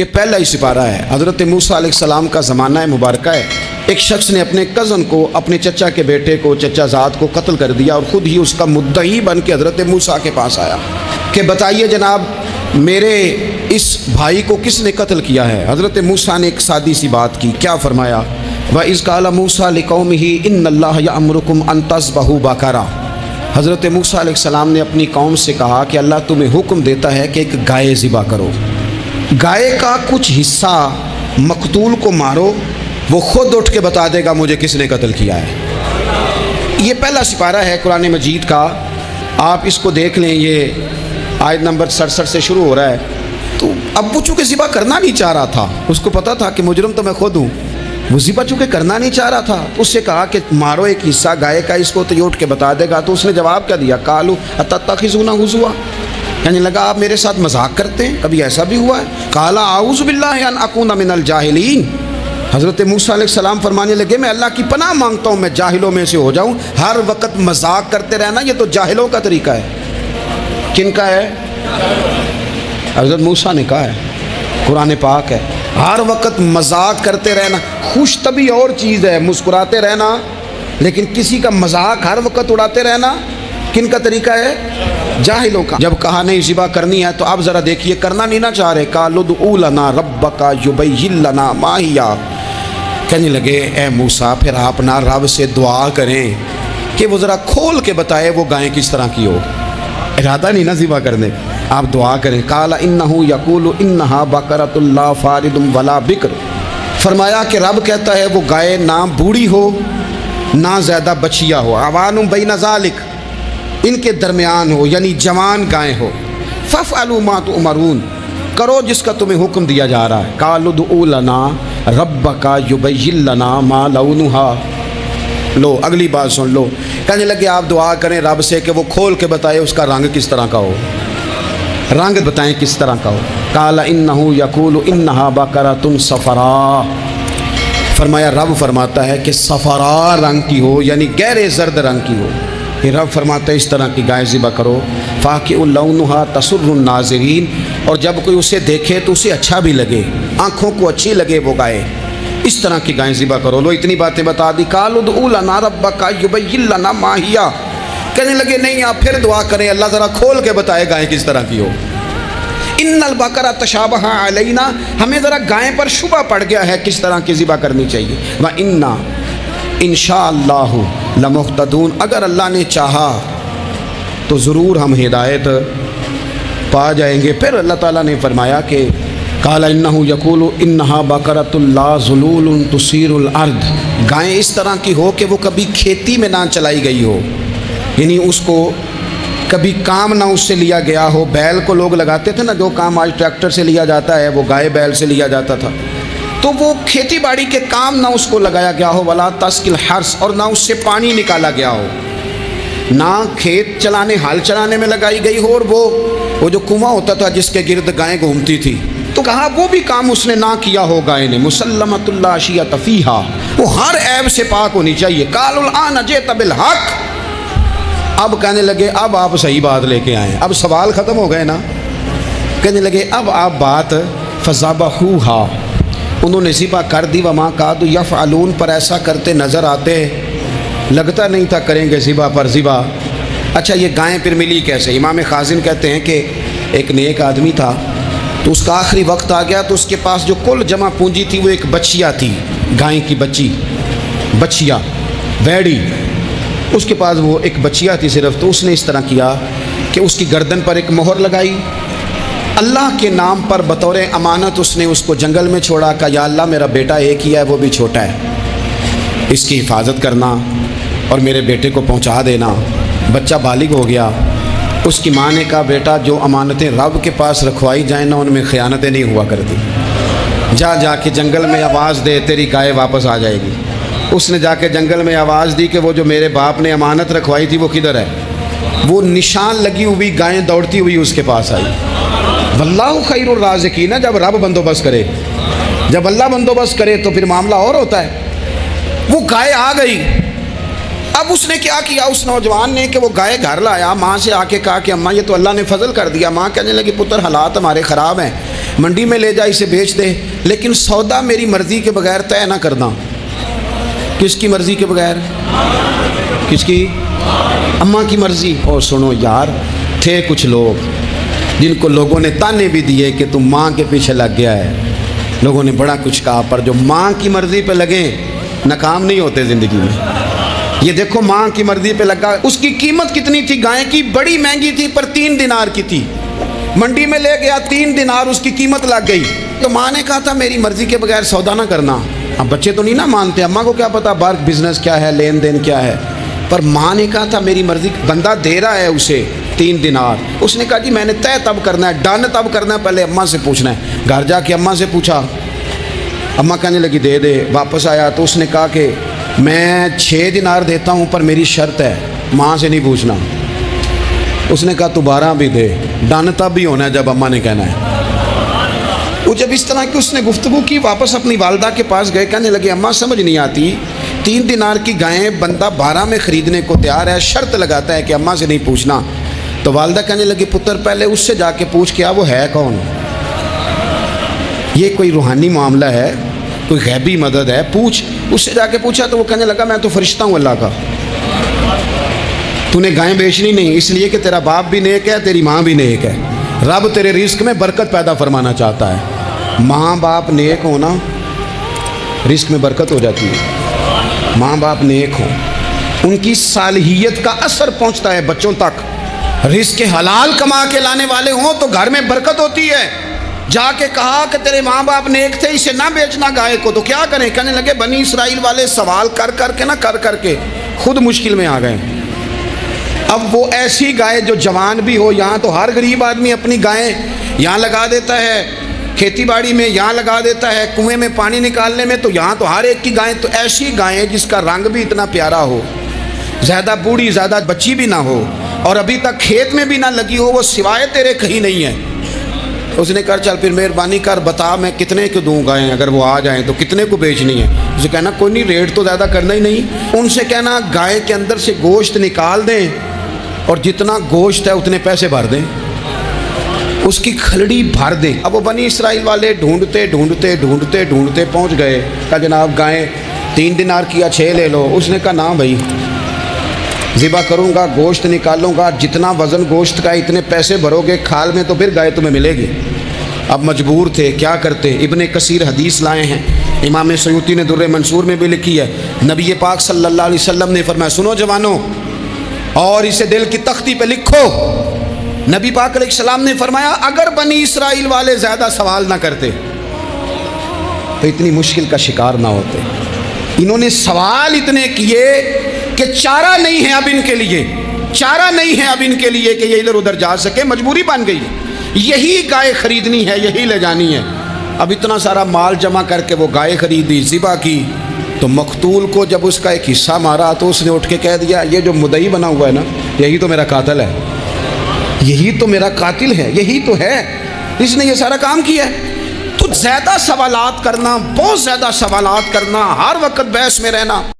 یہ پہلا ہی سپارہ ہے۔ حضرت موسیٰ علیہ السلام کا زمانہ مبارکہ ہے۔ ایک شخص نے اپنے کزن کو، اپنے چچا کے بیٹے کو، چچا زاد کو قتل کر دیا اور خود ہی اس کا مدعی بن کے حضرت موسیٰ کے پاس آیا کہ بتائیے جناب میرے اس بھائی کو کس نے قتل کیا ہے؟ حضرت موسیٰ نے ایک سادی سی بات کی، کیا فرمایا؟ وَإِذْ قَالَ مُوسَىٰ لِقَوْمِهِ إِنَّ اللَّهَ يَأْمُرُكُمْ أَن تَذْبَحُوا بَقَرَةً۔ حضرت موسیٰ علیہ السلام نے اپنی قوم سے کہا کہ اللہ تمہیں حکم دیتا ہے کہ ایک گائے ذبح کرو، گائے کا کچھ حصہ مقتول کو مارو، وہ خود اٹھ کے بتا دے گا مجھے کس نے قتل کیا ہے۔ یہ پہلا سپارہ ہے قرآن مجید کا، آپ اس کو دیکھ لیں، یہ آیت نمبر 67 سے شروع ہو رہا ہے۔ تو اب وہ چونکہ ذبح کرنا نہیں چاہ رہا تھا، اس کو پتا تھا کہ مجرم تو میں خود ہوں، وہ ذبح چونکہ کرنا نہیں چاہ رہا تھا، اس سے کہا کہ مارو ایک حصہ گائے کا، اس کو تو یہ اٹھ کے بتا دے گا۔ تو اس نے جواب کیا دیا؟ قالوا اتتخذون ہزوا، کہنے لگا آپ میرے ساتھ مذاق کرتے ہیں، کبھی ایسا بھی ہوا ہے؟ قال اعوذ باللہ ان اکون من الجاہلین۔ حضرت موسیٰ علیہ السلام فرمانے لگے میں اللہ کی پناہ مانگتا ہوں میں جاہلوں میں سے ہو جاؤں۔ ہر وقت مذاق کرتے رہنا یہ تو جاہلوں کا طریقہ ہے۔ کن کا ہے؟ حضرت موسیٰ نے کہا ہے، قرآن پاک ہے، ہر وقت مذاق کرتے رہنا۔ خوش طبعی اور چیز ہے، مسکراتے رہنا، لیکن کسی کا مذاق ہر وقت اڑاتے رہنا کن کا طریقہ ہے؟ جاہلوں کا۔ جب کہا نہیں ذبح کرنی ہے تو اب ذرا دیکھیے کرنا نہیں نہ چاہ رہے، قالوا ادع لنا ربک یبین لنا ما ہی، کہنے لگے اے موسیٰ پھر آپ نہ رب سے دعا کریں کہ وہ ذرا کھول کے بتائے وہ گائیں کس طرح کی ہو، ارادہ نہیں نہ ذبح کرنے، آپ دعا کریں۔ قال انہ یقول انہا بقرۃ لا فارض ولا بکر، فرمایا کہ رب کہتا ہے وہ گائے نہ بوڑھی ہو نہ زیادہ بچیا ہو، عوان بین ذالک، ان کے درمیان ہو، یعنی جوان گائے ہو۔ فافعلوا ما تؤمرون، کرو جس کا تمہیں حکم دیا جا رہا ہے۔ قالوا ادع لنا ربک یبین لنا ما لونھا، لو اگلی بات سن لو، کہنے لگے آپ دعا کریں رب سے کہ وہ کھول کے بتائے اس کا رنگ کس طرح کا ہو، رنگ بتائیں کس طرح کا ہو۔ قال انہ یقول انہا بقرۃ صفراء، فرمایا رب فرماتا ہے کہ صفراء رنگ کی ہو، یعنی گہرے زرد رنگ کی ہو۔ یہ رب فرماتا ہے اس طرح کی گائے ذبح کرو، فاقع لونھا تسر الناظرین، اور جب کوئی اسے دیکھے تو اسے اچھا بھی لگے، آنکھوں کو اچھی لگے وہ گائے، اس طرح کی گائیں ذبح کرو۔ لو اتنی باتیں بتا دی۔ قالوا ادع لنا ربک یبین لنا ما ہی، کہنے لگے نہیں آپ پھر دعا کریں اللہ ذرا کھول کے بتائے گائیں کس طرح کی ہو۔ ان البقرہ تشابہ علینا، ہمیں ذرا گائیں پر شبہ پڑ گیا ہے کس طرح کی ذبح کرنی چاہیے۔ وَإِنَّا انشاءاللہ لمہتدون، اگر اللہ نے چاہا تو ضرور ہم ہدایت پا جائیں گے۔ پھر اللہ تعالیٰ نے فرمایا کہ قال انہ یقول انہا بقرۃ لا ذلول تثیر الارض، گائیں اس طرح کی ہو کہ وہ کبھی کھیتی میں نہ چلائی گئی ہو، یعنی اس کو کبھی کام نہ اس سے لیا گیا ہو۔ بیل کو لوگ لگاتے تھے نا، جو کام آج ٹریکٹر سے لیا جاتا ہے وہ گائے بیل سے لیا جاتا تھا، تو وہ کھیتی باڑی کے کام نہ اس کو لگایا گیا ہو۔ ولا تسقی الحرث، اور نہ اس سے پانی نکالا گیا ہو، نہ کھیت چلانے ہل چلانے میں لگائی گئی ہو، اور وہ جو کنواں ہوتا تھا جس کے گرد گائیں گھومتی تھی، تو کہا وہ بھی کام اس نے نہ کیا ہو گائے نے۔ مسلمۃ لا شیۃ فیہا، وہ ہر عیب سے پاک ہونی چاہیے۔ قالوا الآن جئت بالحق، اب کہنے لگے اب آپ صحیح بات لے کے آئیں، اب سوال ختم ہو گئے نا، کہنے لگے اب آپ بات فذبحوہا، انہوں نے ذبح کر دی۔ وما کادوا یفعلون، پر ایسا کرتے نظر آتے، لگتا نہیں تھا کریں گے ذبح پر ذبح۔ اچھا یہ گائیں پھر ملی کیسے؟ امام خازن کہتے ہیں کہ ایک نیک آدمی تھا، تو اس کا آخری وقت آ گیا، تو اس کے پاس جو کل جمع پونجی تھی وہ ایک بچیا تھی، گائیں کی بچی، بچیا ویڑی، اس کے پاس وہ ایک بچیا تھی صرف۔ تو اس نے اس طرح کیا کہ اس کی گردن پر ایک مہر لگائی، اللہ کے نام پر بطور امانت اس نے اس کو جنگل میں چھوڑا، کہا یا اللہ میرا بیٹا ایک ہی ہے وہ بھی چھوٹا ہے، اس کی حفاظت کرنا اور میرے بیٹے کو پہنچا دینا۔ بچہ بالغ ہو گیا، اس کی ماں نے کہا بیٹا جو امانتیں رب کے پاس رکھوائی جائیں نا ان میں خیانتیں نہیں ہوا کرتی، جا کے جنگل میں آواز دے تیری گائے واپس آ جائے گی۔ اس نے جا کے جنگل میں آواز دی کہ وہ جو میرے باپ نے امانت رکھوائی تھی وہ کدھر ہے؟ وہ نشان لگی ہوئی گائیں دوڑتی ہوئی اس کے پاس آئی۔ واللہ خیر الرازقین، جب رب بندوبست کرے، جب اللہ بندوبست کرے تو پھر معاملہ اور ہوتا ہے۔ وہ گائے آ گئی، اب اس نے کیا کیا اس نوجوان نے کہ وہ گائے گھر لایا، ماں سے آ کے کہا کہ اماں یہ تو اللہ نے فضل کر دیا۔ ماں کہنے لگی پتر حالات ہمارے خراب ہیں، منڈی میں لے جا اسے بیچ دے، لیکن سودا میری مرضی کے بغیر طے نہ کرنا۔ کس کی مرضی کے بغیر؟ کس کی؟ اماں کی مرضی۔ اور سنو یار، تھے کچھ لوگ جن کو لوگوں نے تانے بھی دیے کہ تم ماں کے پیچھے لگ گیا ہے، لوگوں نے بڑا کچھ کہا، پر جو ماں کی مرضی پہ لگیں ناکام نہیں ہوتے زندگی میں۔ یہ دیکھو ماں کی مرضی پہ لگا، اس کی قیمت کتنی تھی گائے کی؟ بڑی مہنگی تھی، پر 3 دینار کی تھی۔ منڈی میں لے گیا، 3 دینار اس کی قیمت لگ گئی۔ تو ماں نے کہا تھا میری مرضی کے بغیر سودا نہ کرنا۔ اب بچے تو نہیں نہ مانتے، اماں کو کیا پتا باہر بزنس کیا ہے، لین دین کیا ہے، پر ماں نے کہا تھا میری مرضی۔ بندہ دے رہا ہے اسے 3 دینار، اس نے کہا جی میں نے طے تب کرنا ہے، ڈن تب کرنا ہے، پہلے اماں سے پوچھنا ہے۔ گھر جا کے اماں سے پوچھا، اماں کہنے لگی دے دے۔ واپس آیا تو اس نے کہا کہ میں 6 دینار دیتا ہوں، پر میری شرط ہے ماں سے نہیں پوچھنا۔ اس نے کہا تو 12 بھی دے، ڈن تب بھی ہونا ہے جب اماں نے کہنا ہے۔ وہ جب اس طرح کی اس نے گفتگو کی، واپس اپنی والدہ کے پاس گئے، کہنے لگے اماں سمجھ نہیں آتی، 3 دینار کی گائیں بندہ 12 میں خریدنے کو تیار ہے، شرط لگاتا ہے کہ اماں سے نہیں پوچھنا۔ تو والدہ کہنے لگی پتر پہلے اس سے جا کے پوچھ کیا وہ ہے کون، یہ کوئی روحانی معاملہ ہے، کوئی غیبی مدد ہے، پوچھ۔ اس سے جا کے پوچھا تو وہ کہنے لگا میں تو فرشتہ ہوں اللہ کا، تو نے گائیں بیچنی نہیں، اس لیے کہ تیرا باپ بھی نیک ہے، تیری ماں بھی نیک ہے، رب تیرے رزق میں برکت پیدا فرمانا چاہتا ہے۔ ماں باپ نیک ہونا رزق میں برکت ہو جاتی ہے۔ ماں باپ نیک ہوں، ان کی صالحیت کا اثر پہنچتا ہے بچوں تک۔ رزق حلال کما کے لانے والے ہوں تو گھر میں برکت ہوتی ہے۔ جا کے کہا کہ تیرے ماں باپ نیک تھے، اسے نہ بیچنا گائے کو، تو کیا کریں؟ کہنے لگے بنی اسرائیل والے سوال کر کر کے خود مشکل میں آ گئے۔ اب وہ ایسی گائے جو جوان بھی ہو، یہاں تو ہر غریب آدمی اپنی گائیں یہاں لگا دیتا ہے، کھیتی باڑی میں یہاں لگا دیتا ہے، کنویں میں پانی نکالنے میں، تو یہاں تو ہر ایک کی گائیں، تو ایسی گائیں جس کا رنگ بھی اتنا پیارا ہو، زیادہ بوڑھی زیادہ بچی بھی نہ ہو، اور ابھی تک کھیت میں بھی نہ لگی ہو، وہ سوائے تیرے کہیں نہیں ہے۔ اس نے کہا چل پھر مہربانی کر بتا میں کتنے کو دوں گائیں، اگر وہ آ جائیں تو کتنے کو بیچنی ہے؟ اسے کہنا کوئی نہیں، ریٹ تو زیادہ کرنا ہی نہیں، ان سے کہنا گائے کے اندر سے گوشت نکال دیں اور جتنا گوشت ہے اتنے پیسے بھر دیں، اس کی کھلڑی بھر دیں۔ اب وہ بنی اسرائیل والے ڈھونڈتے پہنچ گئے، کہا جناب گائیں 3 دینار کیا 6 لے لو۔ اس نے کہا نا بھائی، ذبح کروں گا، گوشت نکالوں گا، جتنا وزن گوشت کا اتنے پیسے بھرو گے، کھال میں تو پھر گائے تمہیں ملے گی۔ اب مجبور تھے، کیا کرتے؟ ابن کثیر حدیث لائے ہیں، امام سیوطی نے در منصور میں بھی لکھی ہے، نبی پاک صلی اللہ علیہ وسلم نے فرمایا سنو جوانوں، اور اسے دل کی تختی پہ لکھو، نبی پاک علیہ السلام نے فرمایا اگر بنی اسرائیل والے زیادہ سوال نہ کرتے تو اتنی مشکل کا شکار نہ ہوتے۔ انہوں نے سوال اتنے کیے کہ چارہ نہیں ہے اب ان کے لیے، چارہ نہیں ہے اب ان کے لیے کہ یہ ادھر ادھر جا سکے، مجبوری بن گئی، یہی گائے خریدنی ہے، یہی لے جانی ہے۔ اب اتنا سارا مال جمع کر کے وہ گائے خریدی، ذبح کی، تو مقتول کو جب اس کا ایک حصہ مارا تو اس نے اٹھ کے کہہ دیا یہ جو مدعی بنا ہوا ہے نا، یہی تو میرا قاتل ہے، یہی تو میرا قاتل ہے، یہی تو ہے، اس نے یہ سارا کام کیا ہے۔ تو زیادہ سوالات کرنا، بہت زیادہ سوالات کرنا، ہر وقت بحث میں رہنا،